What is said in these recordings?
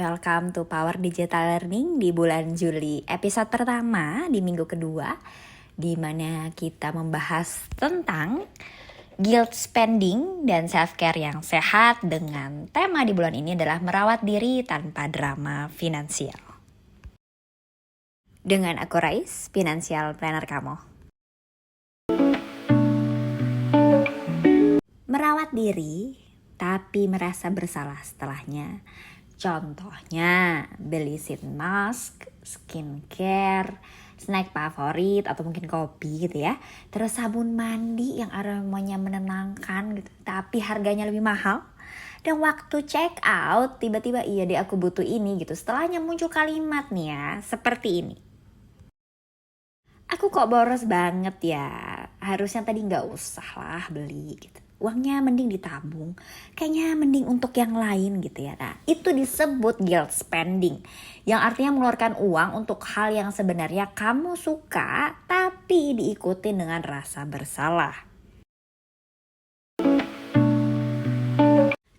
welcome to Power Digital Learning di bulan Juli. Episode pertama di minggu kedua, di mana kita membahas tentang guilt spending dan self-care yang sehat dengan tema di bulan ini adalah merawat diri tanpa drama finansial. Dengan aku Rais, Financial Planner kamu. Merawat diri tapi merasa bersalah setelahnya. Contohnya beli sheet mask, skincare, snack favorit atau mungkin kopi gitu ya. Terus sabun mandi yang aromanya menenangkan gitu, tapi harganya lebih mahal. Dan waktu check out tiba-tiba iya deh aku butuh ini gitu. Setelahnya muncul kalimat nih ya seperti ini. Aku kok boros banget ya. Harusnya tadi gak usah lah beli gitu. Uangnya mending ditabung, kayaknya mending untuk yang lain gitu ya. Nah, itu disebut guilt spending, yang artinya mengeluarkan uang untuk hal yang sebenarnya kamu suka, tapi diikuti dengan rasa bersalah.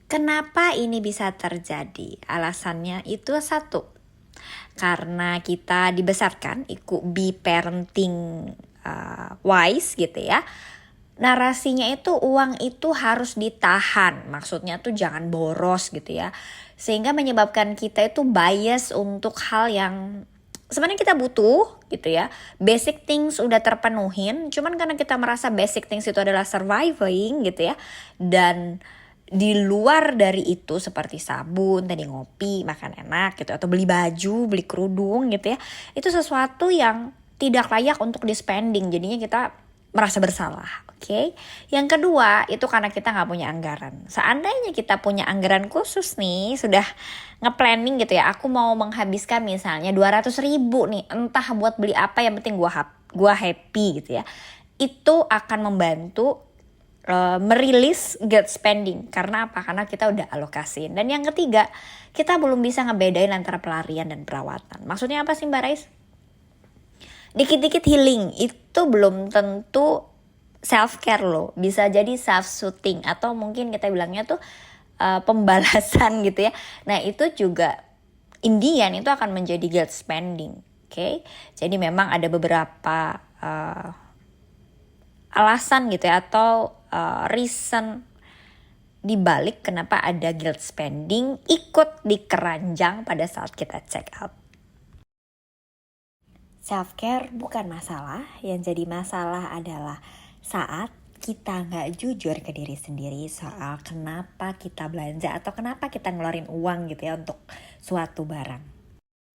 Kenapa ini bisa terjadi? Alasannya itu satu, karena kita dibesarkan ikut be parenting wise gitu ya. Narasinya itu uang itu harus ditahan, maksudnya tuh jangan boros gitu ya. Sehingga menyebabkan kita itu bias untuk hal yang sebenarnya kita butuh gitu ya. Basic things udah terpenuhin, cuman karena kita merasa basic things itu adalah surviving gitu ya. Dan di luar dari itu seperti sabun, tadi ngopi, makan enak gitu, atau beli baju, beli kerudung gitu ya. Itu sesuatu yang tidak layak untuk di spending, jadinya kita merasa bersalah, oke? Yang kedua itu karena kita nggak punya anggaran. Seandainya kita punya anggaran khusus nih, sudah nge-planning gitu ya, aku mau menghabiskan misalnya 200.000 nih, entah buat beli apa, yang penting gua happy gitu ya. Itu akan membantu merilis guilt spending. Karena apa? Karena kita udah alokasiin. Dan yang ketiga, kita belum bisa ngebedain antara pelarian dan perawatan. Maksudnya apa sih Mbak Rais? Dikit-dikit healing itu belum tentu self-care loh. Bisa jadi self-soothing atau mungkin kita bilangnya tuh pembalasan gitu ya. Nah itu juga Indian itu akan menjadi guilt spending. Okay? Jadi memang ada beberapa alasan gitu ya, atau reason dibalik kenapa ada guilt spending ikut di keranjang pada saat kita check out. Self-care bukan masalah, yang jadi masalah adalah saat kita gak jujur ke diri sendiri soal kenapa kita belanja atau kenapa kita ngeluarin uang gitu ya untuk suatu barang.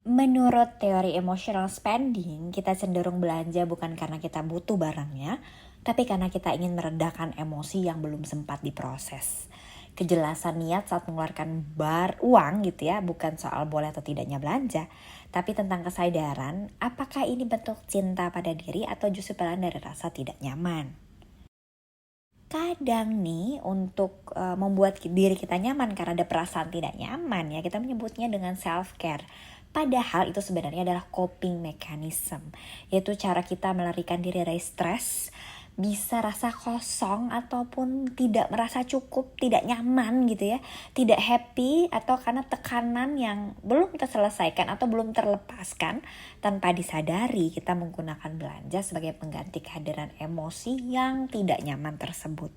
Menurut teori emotional spending, kita cenderung belanja bukan karena kita butuh barangnya, tapi karena kita ingin meredakan emosi yang belum sempat diproses. Kejelasan niat saat mengeluarkan uang gitu ya, bukan soal boleh atau tidaknya belanja, tapi tentang kesadaran apakah ini bentuk cinta pada diri atau justru pelan dari rasa tidak nyaman. Kadang nih untuk membuat diri kita nyaman karena ada perasaan tidak nyaman ya, kita menyebutnya dengan self-care. Padahal itu sebenarnya adalah coping mechanism, yaitu cara kita melarikan diri dari stres, bisa rasa kosong ataupun tidak merasa cukup, tidak nyaman gitu ya, tidak happy, atau karena tekanan yang belum terselesaikan atau belum terlepaskan. Tanpa disadari kita menggunakan belanja sebagai pengganti kehadiran emosi yang tidak nyaman tersebut.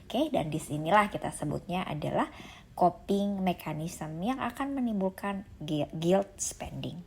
Oke, dan disinilah kita sebutnya adalah coping mechanism yang akan menimbulkan guilt spending.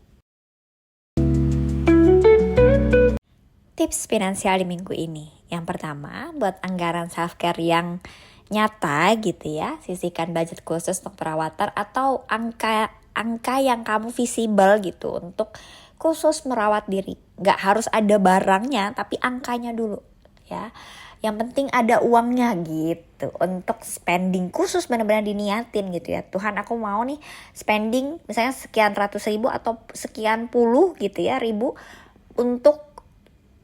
Tips finansial di minggu ini. Yang pertama, buat anggaran self-care yang nyata gitu ya. Sisihkan budget khusus untuk perawatan atau angka yang kamu visible gitu untuk khusus merawat diri. Gak harus ada barangnya, tapi angkanya dulu ya. Yang penting ada uangnya gitu untuk spending khusus, benar-benar diniatin gitu ya. Tuhan, aku mau nih spending misalnya sekian ratus ribu atau sekian puluh gitu ya ribu untuk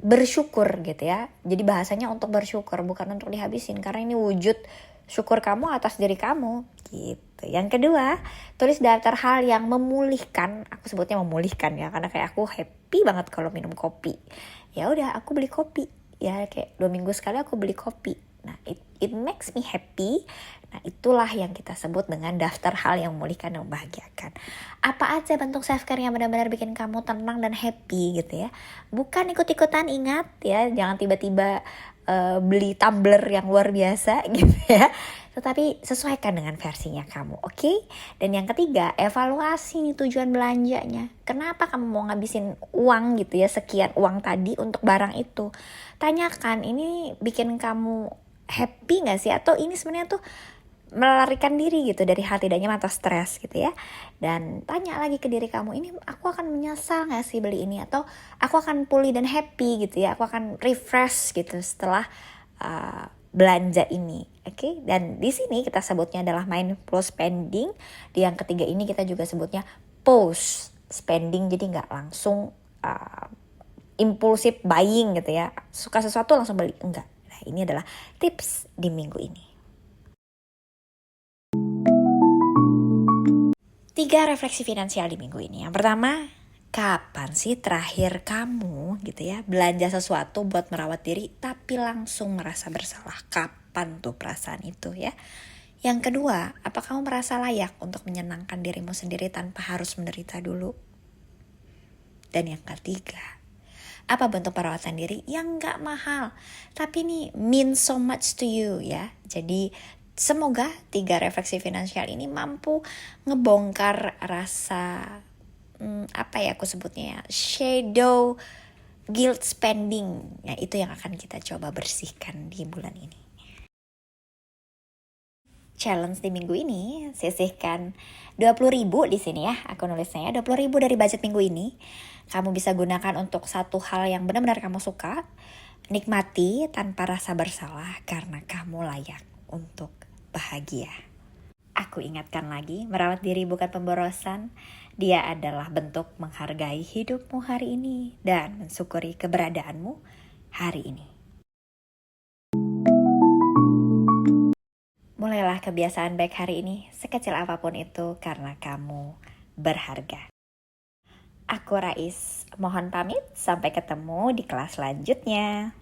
bersyukur gitu ya. Jadi bahasanya untuk bersyukur, bukan untuk dihabisin, karena ini wujud syukur kamu atas diri kamu gitu. Yang kedua, tulis daftar hal yang memulihkan. Aku sebutnya memulihkan ya, karena kayak aku happy banget kalau minum kopi. Ya udah, aku beli kopi ya, kayak 2 minggu sekali aku beli kopi. Nah, it makes me happy. Nah, itulah yang kita sebut dengan daftar hal yang memulihkan dan membahagiakan. Apa aja bentuk self-care yang benar-benar bikin kamu tenang dan happy gitu ya. Bukan ikut-ikutan, ingat ya, jangan tiba-tiba beli tumbler yang luar biasa gitu ya. Tetapi sesuaikan dengan versinya kamu, oke? Dan yang ketiga, evaluasi nih tujuan belanjanya. Kenapa kamu mau ngabisin uang gitu ya, sekian uang tadi untuk barang itu? Tanyakan, ini bikin kamu happy gak sih? Atau ini sebenarnya tuh melarikan diri gitu dari hal tidak nyaman atau stres gitu ya. Dan tanya lagi ke diri kamu, ini aku akan menyesal gak sih beli ini? Atau aku akan pulih dan happy gitu ya, aku akan refresh gitu setelah belanja ini, oke? Dan di sini kita sebutnya adalah mindful spending. Di yang ketiga ini kita juga sebutnya pause spending, jadi nggak langsung impulsive buying gitu ya, suka sesuatu langsung beli, enggak. Nah, ini adalah tips di minggu ini. 3 refleksi finansial di minggu ini. Yang pertama, kapan sih terakhir kamu gitu ya belanja sesuatu buat merawat diri tapi langsung merasa bersalah? Kapan tuh perasaan itu ya? Yang kedua, apa kamu merasa layak untuk menyenangkan dirimu sendiri tanpa harus menderita dulu? Dan yang ketiga, apa bentuk perawatan diri yang gak mahal tapi nih mean so much to you ya? Jadi semoga 3 refleksi finansial ini mampu ngebongkar rasa apa ya aku sebutnya ya, shadow guilt spending. Ya, itu yang akan kita coba bersihkan di bulan ini. Challenge di minggu ini, sisihkan 20.000 di sini ya, aku nulisnya ya, 20.000 dari budget minggu ini. Kamu bisa gunakan untuk satu hal yang benar-benar kamu suka. Nikmati tanpa rasa bersalah karena kamu layak untuk bahagia. Aku ingatkan lagi, merawat diri bukan pemborosan. Dia adalah bentuk menghargai hidupmu hari ini dan mensyukuri keberadaanmu hari ini. Mulailah kebiasaan baik hari ini, sekecil apapun itu, karena kamu berharga. Aku Rais, mohon pamit, sampai ketemu di kelas selanjutnya.